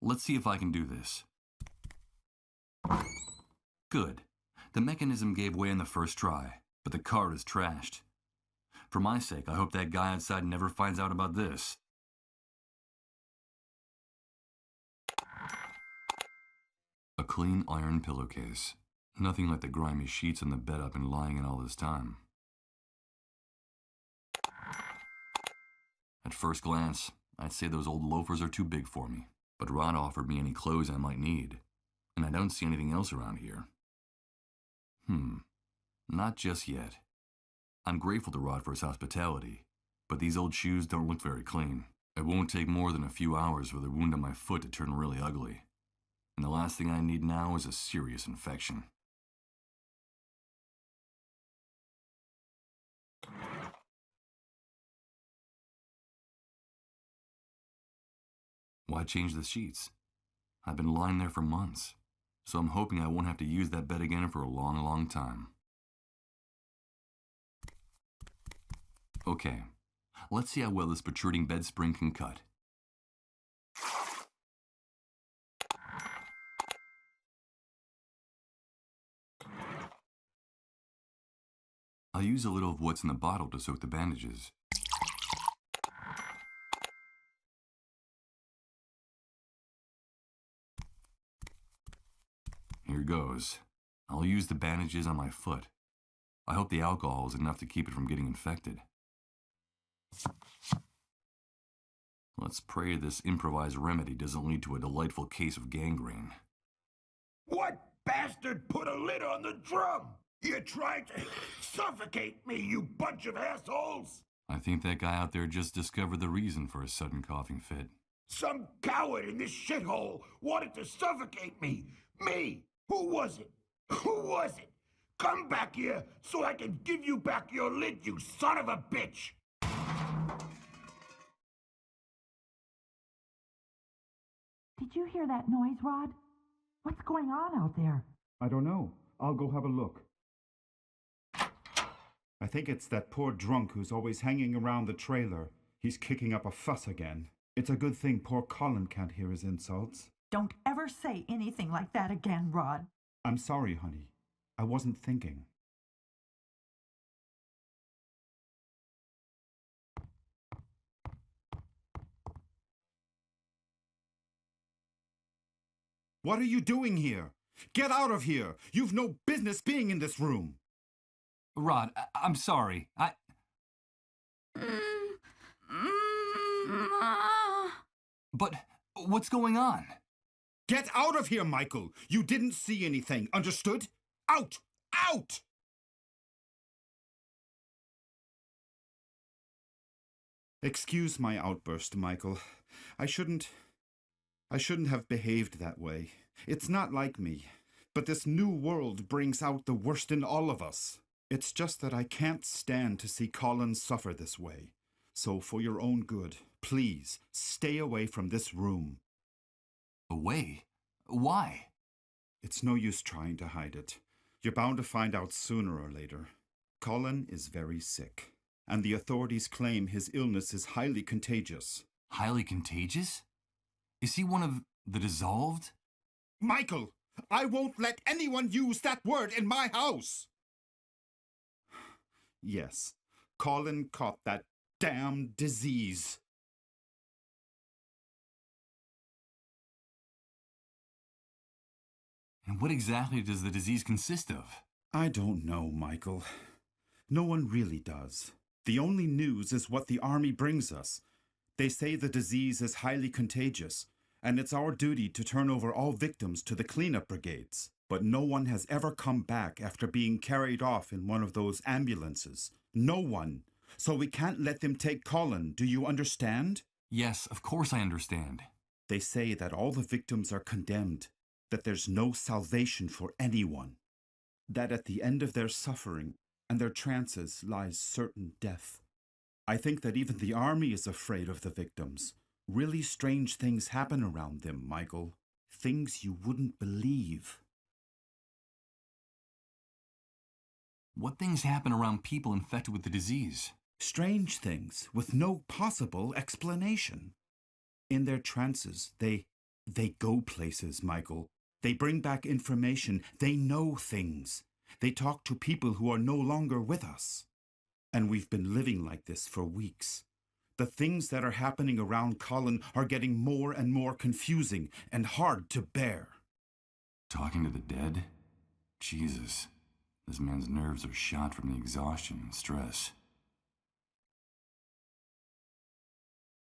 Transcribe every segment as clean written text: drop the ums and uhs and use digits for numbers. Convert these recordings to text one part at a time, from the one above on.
Let's see if I can do this. Good. The mechanism gave way in the first try, but the card is trashed. For my sake, I hope that guy outside never finds out about this. A clean iron pillowcase. Nothing like the grimy sheets on the bed I've been lying in all this time. At first glance, I'd say those old loafers are too big for me, but Rod offered me any clothes I might need, and I don't see anything else around here. Not just yet. I'm grateful to Rod for his hospitality, but these old shoes don't look very clean. It won't take more than a few hours for the wound on my foot to turn really ugly, and the last thing I need now is a serious infection. Why change the sheets? I've been lying there for months, so I'm hoping I won't have to use that bed again for a long, long time. Okay, let's see how well this protruding bed spring can cut. I'll use a little of what's in the bottle to soak the bandages. Here goes. I'll use the bandages on my foot. I hope the alcohol is enough to keep it from getting infected. Let's pray this improvised remedy doesn't lead to a delightful case of gangrene. What bastard put a lid on the drum? You tried to suffocate me, you bunch of assholes! I think that guy out there just discovered the reason for his sudden coughing fit. Some coward in this shithole wanted to suffocate me! Me! Who was it? Who was it? Come back here so I can give you back your lid, you son of a bitch! Did you hear that noise, Rod? What's going on out there? I don't know. I'll go have a look. I think it's that poor drunk who's always hanging around the trailer. He's kicking up a fuss again. It's a good thing poor Colin can't hear his insults. Don't ever say anything like that again, Rod. I'm sorry, honey. I wasn't thinking. What are you doing here? Get out of here! You've no business being in this room! Rod, I'm sorry. But what's going on? Get out of here, Michael! You didn't see anything, understood? Out! Out! Excuse my outburst, Michael. I shouldn't have behaved that way. It's not like me. But this new world brings out the worst in all of us. It's just that I can't stand to see Colin suffer this way. So for your own good, please, stay away from this room. Away? Why? It's no use trying to hide it. You're bound to find out sooner or later. Colin is very sick, and the authorities claim his illness is highly contagious. Highly contagious? Is he one of the dissolved? Michael, I won't let anyone use that word in my house! Yes, Colin caught that damn disease. And what exactly does the disease consist of? I don't know, Michael. No one really does. The only news is what the army brings us. They say the disease is highly contagious, and it's our duty to turn over all victims to the cleanup brigades. But no one has ever come back after being carried off in one of those ambulances. No one. So we can't let them take Colin, do you understand? Yes, of course I understand. They say that all the victims are condemned, that there's no salvation for anyone, that at the end of their suffering and their trances lies certain death. I think that even the army is afraid of the victims. Really strange things happen around them, Michael. Things you wouldn't believe. What things happen around people infected with the disease? Strange things with no possible explanation. In their trances, they They go places, Michael. They bring back information. They know things. They talk to people who are no longer with us. And we've been living like this for weeks. The things that are happening around Colin are getting more and more confusing and hard to bear. Talking to the dead? Jesus. This man's nerves are shot from the exhaustion and stress.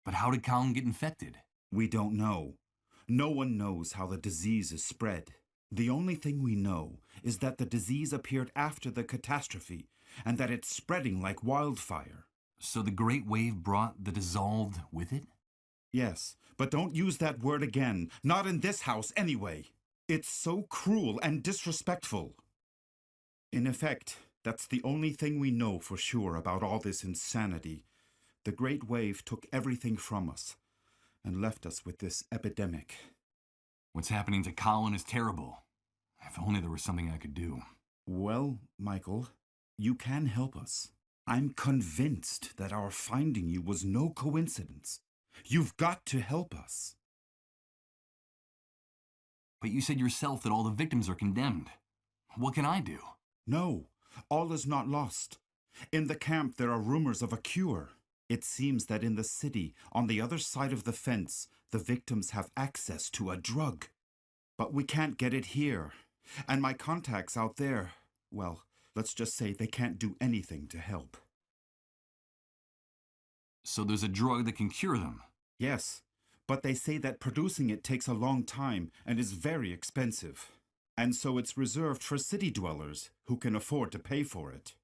But how did Colin get infected? We don't know. No one knows how the disease is spread. The only thing we know is that the disease appeared after the catastrophe and that it's spreading like wildfire. So the Great Wave brought the dissolved with it? Yes, but don't use that word again. Not in this house, anyway. It's so cruel and disrespectful. In effect, that's the only thing we know for sure about all this insanity. The Great Wave took everything from us and left us with this epidemic. What's happening to Colin is terrible. If only there was something I could do. Well, Michael, you can help us. I'm convinced that our finding you was no coincidence. You've got to help us. But you said yourself that all the victims are condemned. What can I do? No, all is not lost. In the camp there are rumors of a cure. It seems that in the city, on the other side of the fence, the victims have access to a drug. But we can't get it here. And my contacts out there, well, let's just say they can't do anything to help. So there's a drug that can cure them? Yes, but they say that producing it takes a long time and is very expensive. And so it's reserved for city dwellers who can afford to pay for it.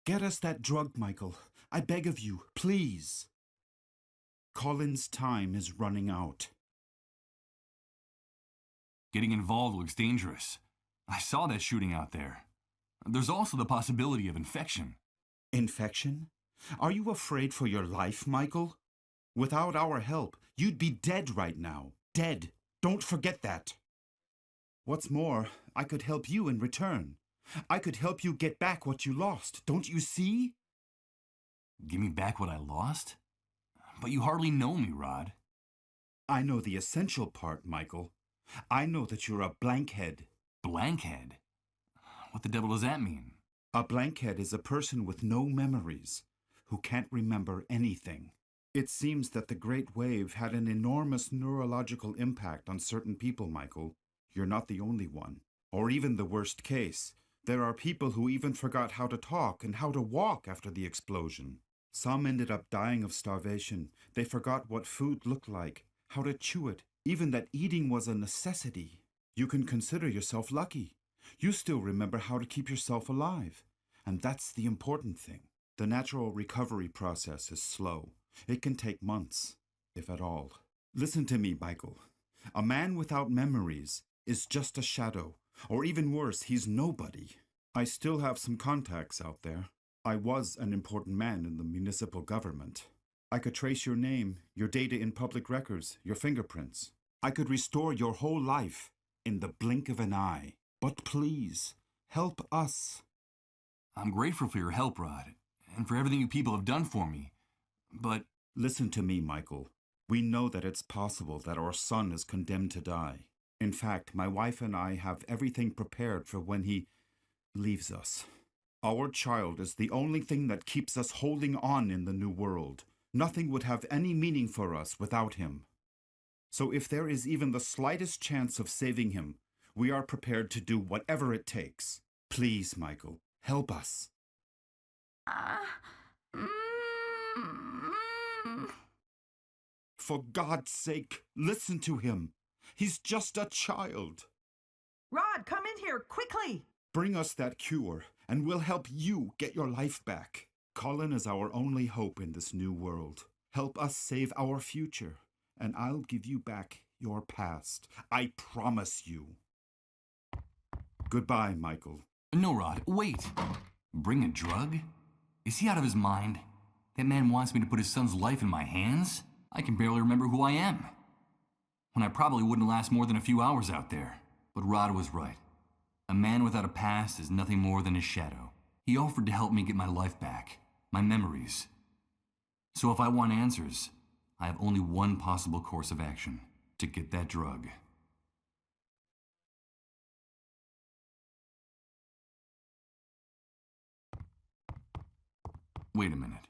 Get us that drug, Michael. I beg of you, please. Colin's time is running out. Getting involved looks dangerous. I saw that shooting out there. There's also the possibility of infection. Infection? Are you afraid for your life, Michael? Without our help, you'd be dead right now. Dead. Don't forget that. What's more, I could help you in return. I could help you get back what you lost. Don't you see? Give me back what I lost? But you hardly know me, Rod. I know the essential part, Michael. I know that you're a blankhead. Blankhead? What the devil does that mean? A blankhead is a person with no memories, who can't remember anything. It seems that the Great Wave had an enormous neurological impact on certain people, Michael. You're not the only one. Or even the worst case. There are people who even forgot how to talk and how to walk after the explosion. Some ended up dying of starvation. They forgot what food looked like, how to chew it, even that eating was a necessity. You can consider yourself lucky. You still remember how to keep yourself alive. And that's the important thing. The natural recovery process is slow. It can take months, if at all. Listen to me, Michael. A man without memories is just a shadow. Or even worse, he's nobody. I still have some contacts out there. I was an important man in the municipal government. I could trace your name, your data in public records, your fingerprints. I could restore your whole life in the blink of an eye. But please, help us. I'm grateful for your help, Rod, and for everything you people have done for me. But listen to me, Michael. We know that it's possible that our son is condemned to die. In fact, my wife and I have everything prepared for when he leaves us. Our child is the only thing that keeps us holding on in the new world. Nothing would have any meaning for us without him. So if there is even the slightest chance of saving him, we are prepared to do whatever it takes. Please, Michael, help us. For God's sake, listen to him. He's just a child. Rod, come in here, quickly! Bring us that cure, and we'll help you get your life back. Colin is our only hope in this new world. Help us save our future, and I'll give you back your past. I promise you. Goodbye, Michael. No, Rod, wait. Bring a drug? Is he out of his mind? That man wants me to put his son's life in my hands? I can barely remember who I am. When I probably wouldn't last more than a few hours out there. But Rod was right. A man without a past is nothing more than a shadow. He offered to help me get my life back, my memories. So if I want answers, I have only one possible course of action. to get that drug. Wait a minute.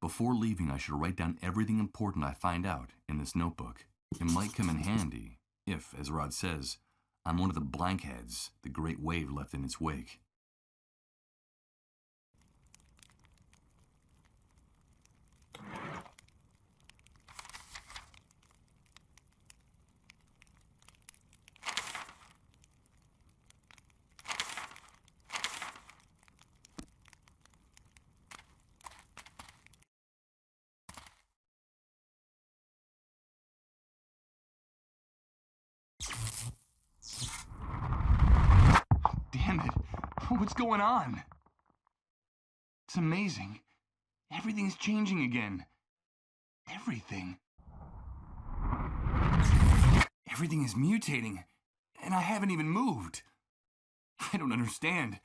Before leaving, I should write down everything important I find out in this notebook. It might come in handy if, as Rod says, I'm one of the blankheads the great wave left in its wake. Damn it! What's going on? It's amazing. Everything's changing again. Everything. Everything is mutating, and I haven't even moved. I don't understand.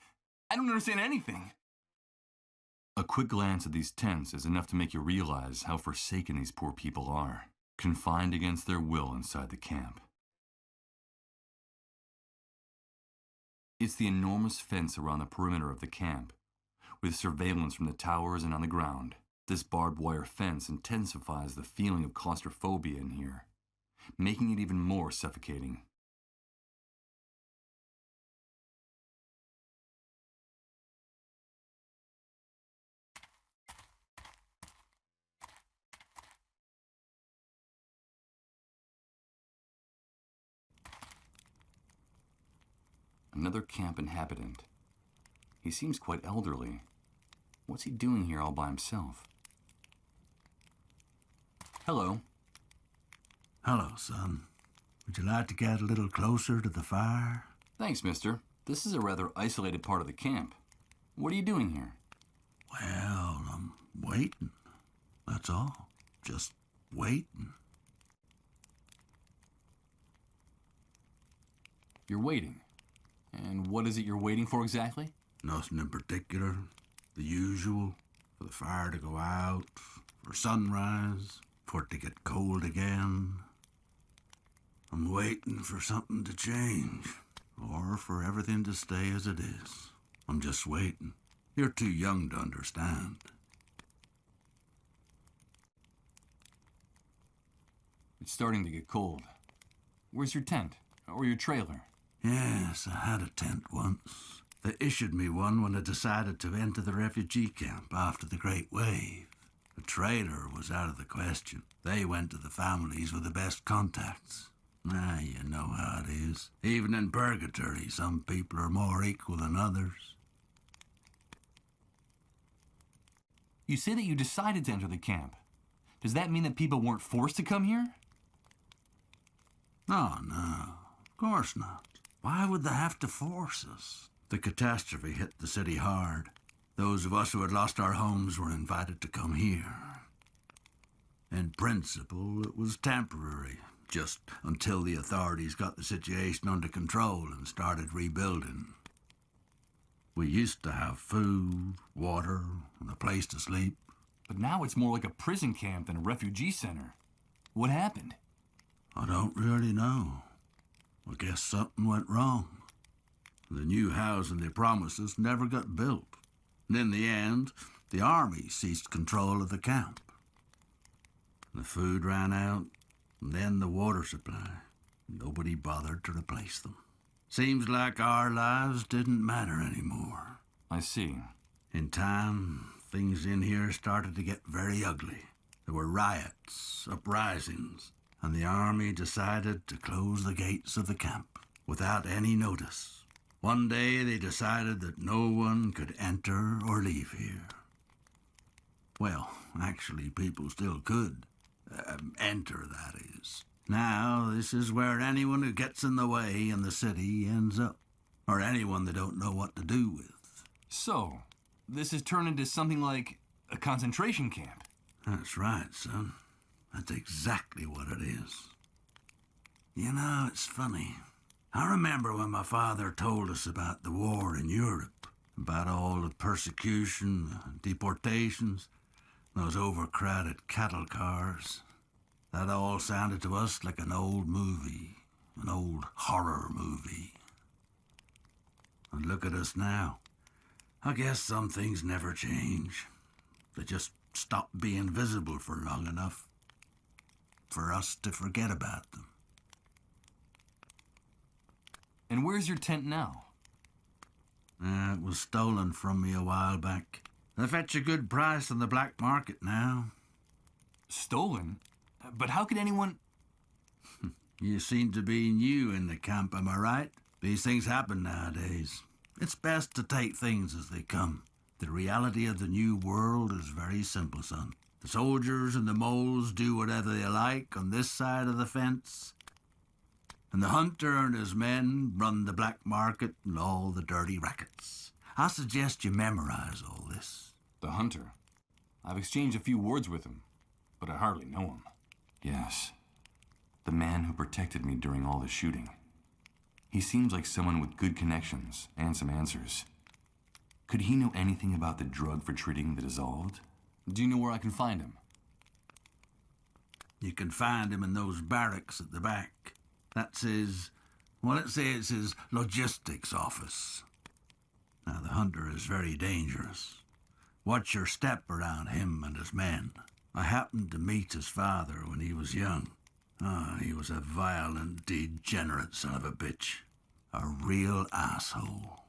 I don't understand anything. A quick glance at these tents is enough to make you realize how forsaken these poor people are, confined against their will inside the camp. It's the enormous fence around the perimeter of the camp, with surveillance from the towers and on the ground. This barbed wire fence intensifies the feeling of claustrophobia in here, making it even more suffocating. Another camp inhabitant. He seems quite elderly. What's he doing here all by himself? Hello. Hello, son. Would you like to get a little closer to the fire? Thanks, mister. This is a rather isolated part of the camp. What are you doing here? Well, I'm waiting. That's all. Just waiting. You're waiting. And what is it you're waiting for exactly? Nothing in particular. The usual. For the fire to go out, for sunrise, for it to get cold again. I'm waiting for something to change, or for everything to stay as it is. I'm just waiting. You're too young to understand. It's starting to get cold. Where's your tent? Or your trailer? Yes, I had a tent once. They issued me one when I decided to enter the refugee camp after the Great Wave. A trailer was out of the question. They went to the families with the best contacts. You know how it is. Even in purgatory, some people are more equal than others. You say that you decided to enter the camp. Does that mean that people weren't forced to come here? Oh, no. Of course not. Why would they have to force us? The catastrophe hit the city hard. Those of us who had lost our homes were invited to come here. In principle, it was temporary, just until the authorities got the situation under control and started rebuilding. We used to have food, water, and a place to sleep. But now it's more like a prison camp than a refugee center. What happened? I don't really know. I guess something went wrong. The new housing they promised us never got built. And in the end, the army ceased control of the camp. The food ran out, and then the water supply. Nobody bothered to replace them. Seems like our lives didn't matter anymore. I see. In time, things in here started to get very ugly. There were riots, uprisings, and the army decided to close the gates of the camp without any notice. One day they decided that no one could enter or leave here. Well, actually, people still could. Enter, that is. Now, this is where anyone who gets in the way in the city ends up. Or anyone they don't know what to do with. So, this has turned into something like a concentration camp. That's right, son. That's exactly what it is. You know, it's funny. I remember when my father told us about the war in Europe, about all the persecution, deportations, those overcrowded cattle cars. That all sounded to us like an old movie, an old horror movie. And look at us now. I guess some things never change. They just stop being visible for long enough for us to forget about them. And where's your tent now? It was stolen from me a while back. They fetch a good price on the black market now. Stolen? But how could anyone... You seem to be new in the camp, am I right? These things happen nowadays. It's best to take things as they come. The reality of the new world is very simple, son. The soldiers and the moles do whatever they like on this side of the fence, and the hunter and his men run the black market and all the dirty rackets. I suggest you memorize all this. The hunter? I've exchanged a few words with him, but I hardly know him. Yes. The man who protected me during all the shooting. He seems like someone with good connections and some answers. Could he know anything about the drug for treating the dissolved? Do you know where I can find him? You can find him in those barracks at the back. That's his, well, let's say it's his logistics office. Now, the hunter is very dangerous. Watch your step around him and his men. I happened to meet his father when he was young. He was a violent, degenerate son of a bitch. A real asshole.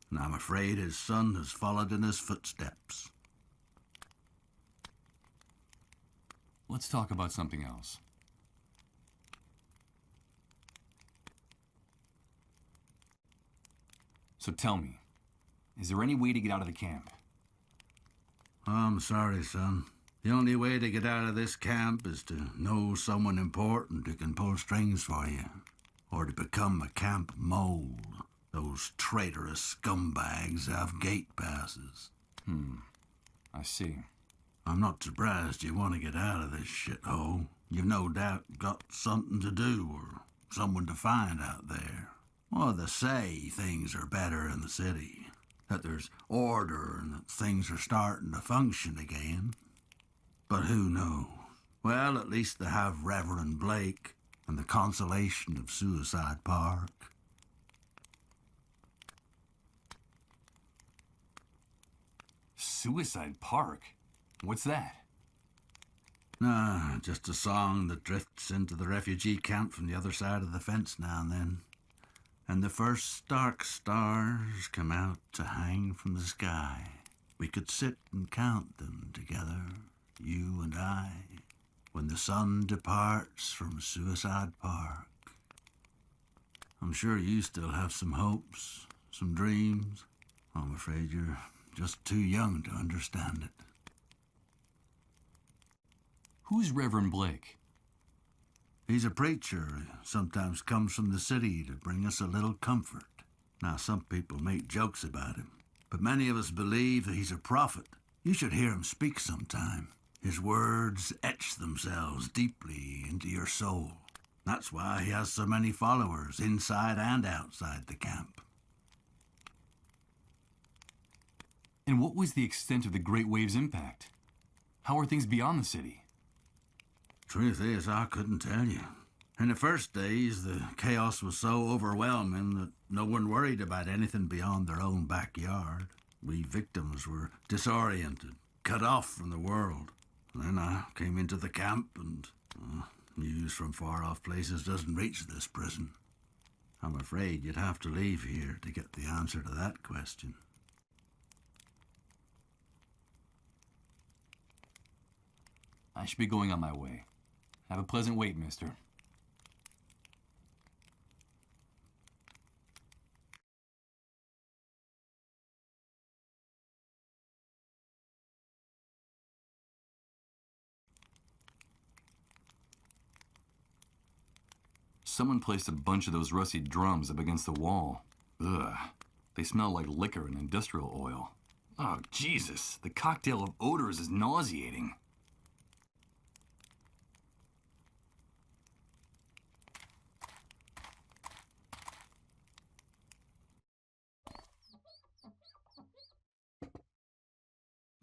And I'm afraid his son has followed in his footsteps. Let's talk about something else. So tell me, is there any way to get out of the camp? I'm sorry, son. The only way to get out of this camp is to know someone important who can pull strings for you. Or to become a camp mole. Those traitorous scumbags have gate passes. I see. I'm not surprised you want to get out of this shithole. You've no doubt got something to do or someone to find out there. Well, they say things are better in the city, that there's order and that things are starting to function again. But who knows? Well, at least they have Reverend Blake and the consolation of Suicide Park. Suicide Park? What's that? Just a song that drifts into the refugee camp from the other side of the fence now and then. And the first dark stars come out to hang from the sky. We could sit and count them together, you and I, when the sun departs from Suicide Park. I'm sure you still have some hopes, some dreams. I'm afraid you're just too young to understand it. Who's Reverend Blake? He's a preacher who sometimes comes from the city to bring us a little comfort. Now, some people make jokes about him, but many of us believe that he's a prophet. You should hear him speak sometime. His words etch themselves deeply into your soul. That's why he has so many followers inside and outside the camp. And what was the extent of the Great Wave's impact? How are things beyond the city? Truth is, I couldn't tell you. In the first days, the chaos was so overwhelming that no one worried about anything beyond their own backyard. We victims were disoriented, cut off from the world. Then I came into the camp and news from far-off places doesn't reach this prison. I'm afraid you'd have to leave here to get the answer to that question. I should be going on my way. Have a pleasant wait, mister. Someone placed a bunch of those rusty drums up against the wall. Ugh. They smell like liquor and industrial oil. Oh, Jesus. The cocktail of odors is nauseating.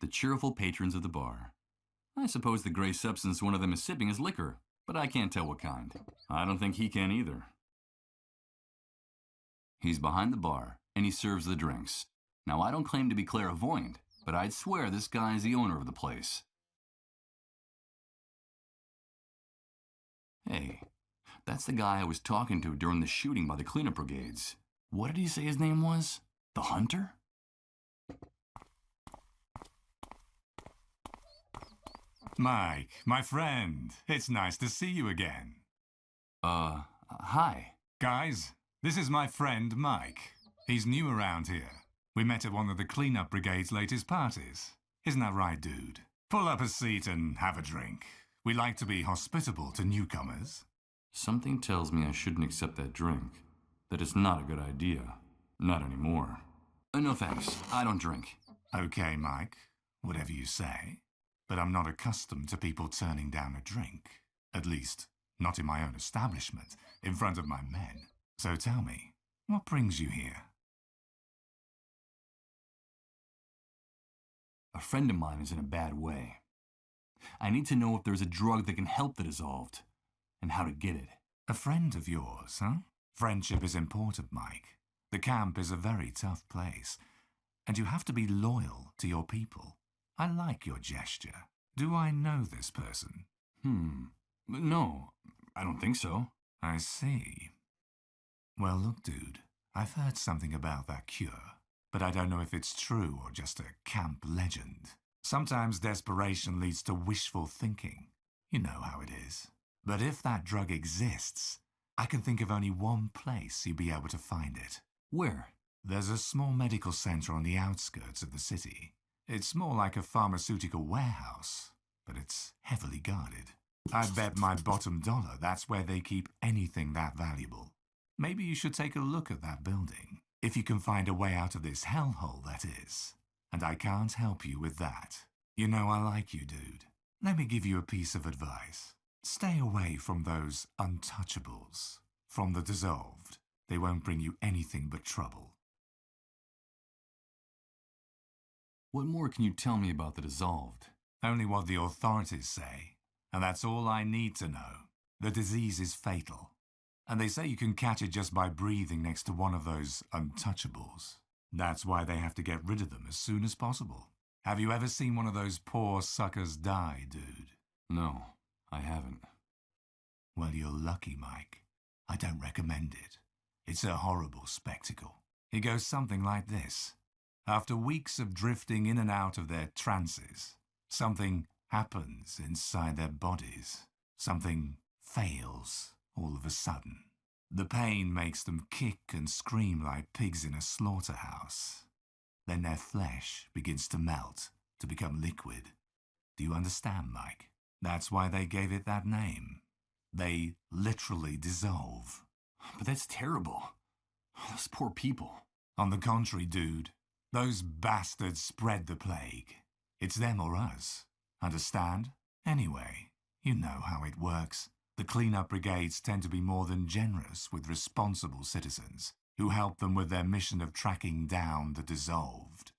The cheerful patrons of the bar. I suppose the gray substance one of them is sipping is liquor, but I can't tell what kind. I don't think he can either. He's behind the bar, and he serves the drinks. Now, I don't claim to be clairvoyant, but I'd swear this guy is the owner of the place. Hey, that's the guy I was talking to during the shooting by the cleanup brigades. What did he say his name was? The Hunter? Mike, my friend, it's nice to see you again. Hi. Guys, this is my friend Mike. He's new around here. We met at one of the cleanup brigade's latest parties. Isn't that right, dude? Pull up a seat and have a drink. We like to be hospitable to newcomers. Something tells me I shouldn't accept that drink. That it's not a good idea. Not anymore. No thanks. I don't drink. Okay, Mike. Whatever you say. But I'm not accustomed to people turning down a drink. At least, not in my own establishment, in front of my men. So tell me, what brings you here? A friend of mine is in a bad way. I need to know if there's a drug that can help the dissolved, and how to get it. A friend of yours, huh? Friendship is important, Mike. The camp is a very tough place, and you have to be loyal to your people. I like your gesture. Do I know this person? No, I don't think so. I see. Well, look, dude, I've heard something about that cure, but I don't know if it's true or just a camp legend. Sometimes desperation leads to wishful thinking. You know how it is. But if that drug exists, I can think of only one place you'd be able to find it. Where? There's a small medical center on the outskirts of the city. It's more like a pharmaceutical warehouse, but it's heavily guarded. I bet my bottom dollar that's where they keep anything that valuable. Maybe you should take a look at that building, if you can find a way out of this hellhole, that is. And I can't help you with that. You know I like you, dude. Let me give you a piece of advice. Stay away from those untouchables, from the dissolved. They won't bring you anything but trouble. What more can you tell me about the dissolved? Only what the authorities say, and that's all I need to know. The disease is fatal, and they say you can catch it just by breathing next to one of those untouchables. That's why they have to get rid of them as soon as possible. Have you ever seen one of those poor suckers die, dude? No, I haven't. Well, you're lucky, Mike. I don't recommend it. It's a horrible spectacle. It goes something like this. After weeks of drifting in and out of their trances, something happens inside their bodies. Something fails all of a sudden. The pain makes them kick and scream like pigs in a slaughterhouse. Then their flesh begins to melt, to become liquid. Do you understand, Mike? That's why they gave it that name. They literally dissolve. But that's terrible. Those poor people. On the contrary, dude, those bastards spread the plague. It's them or us. Understand? Anyway, you know how it works. The cleanup brigades tend to be more than generous with responsible citizens who help them with their mission of tracking down the dissolved.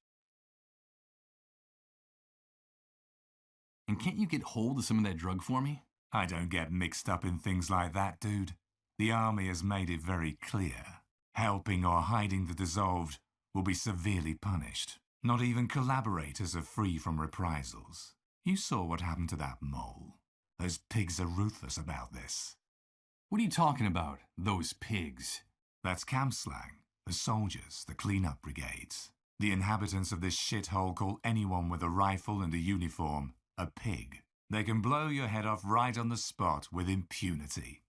And can't you get hold of some of that drug for me? I don't get mixed up in things like that, dude. The army has made it very clear. Helping or hiding the dissolved will be severely punished. Not even collaborators are free from reprisals. You saw what happened to that mole. Those pigs are ruthless about this. What are you talking about, those pigs? That's camp slang. The soldiers, the cleanup brigades. The inhabitants of this shithole call anyone with a rifle and a uniform a pig. They can blow your head off right on the spot with impunity.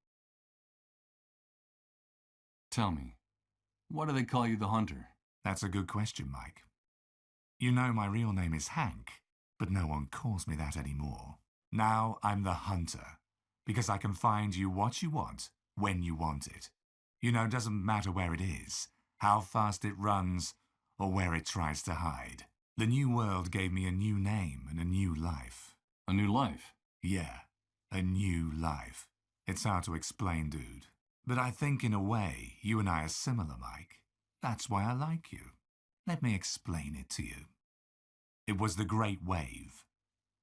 Tell me, why do they call you the Hunter? That's a good question, Mike. You know my real name is Hank, but no one calls me that anymore. Now I'm the Hunter, because I can find you what you want, when you want it. You know, it doesn't matter where it is, how fast it runs, or where it tries to hide. The new world gave me a new name and a new life. A new life? Yeah, a new life. It's hard to explain, dude. But I think in a way, you and I are similar, Mike. That's why I like you. Let me explain it to you. It was the Great Wave.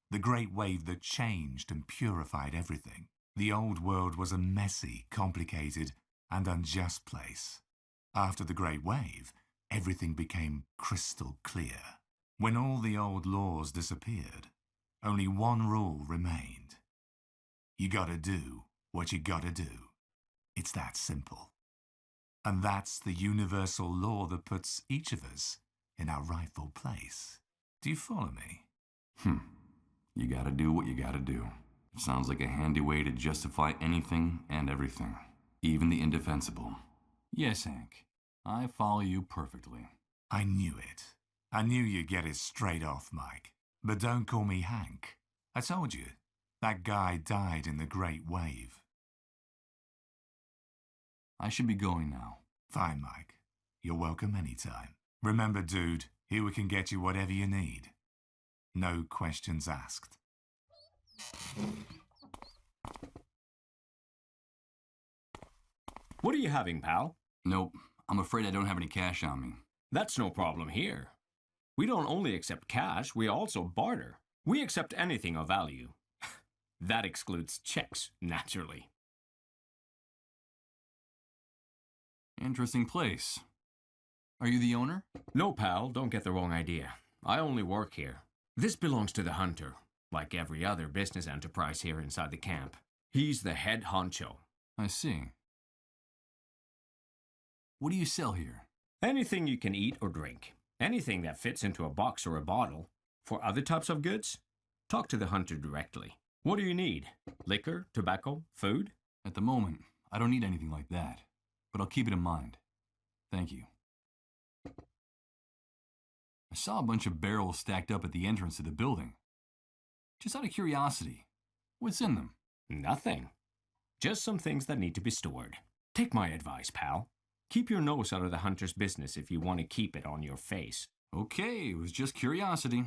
The great wave that changed and purified everything. The old world was a messy, complicated, and unjust place. After the great wave, everything became crystal clear. When all the old laws disappeared, only one rule remained. You gotta do what you gotta do. It's that simple. And that's the universal law that puts each of us in our rightful place. Do you follow me? You gotta do what you gotta do. Sounds like a handy way to justify anything and everything, even the indefensible. Yes, Hank, I follow you perfectly. I knew it. I knew you'd get it straight off, Mike. But don't call me Hank. I told you, that guy died in the Great Wave. I should be going now. Fine, Mike. You're welcome anytime. Remember, dude, here we can get you whatever you need. No questions asked. What are you having, pal? Nope, I'm afraid I don't have any cash on me. That's no problem here. We don't only accept cash, we also barter. We accept anything of value. That excludes checks, naturally. Interesting place. Are you the owner? No, pal, don't get the wrong idea. I only work here. This belongs to the hunter, like every other business enterprise here inside the camp. He's the head honcho. I see. What do you sell here? Anything you can eat or drink. Anything that fits into a box or a bottle. For other types of goods, talk to the hunter directly. What do you need? Liquor, tobacco, food? At the moment, I don't need anything like that, but I'll keep it in mind. Thank you. I saw a bunch of barrels stacked up at the entrance to the building. Just out of curiosity, what's in them? Nothing. Just some things that need to be stored. Take my advice, pal. Keep your nose out of the hunter's business if you want to keep it on your face. Okay, it was just curiosity.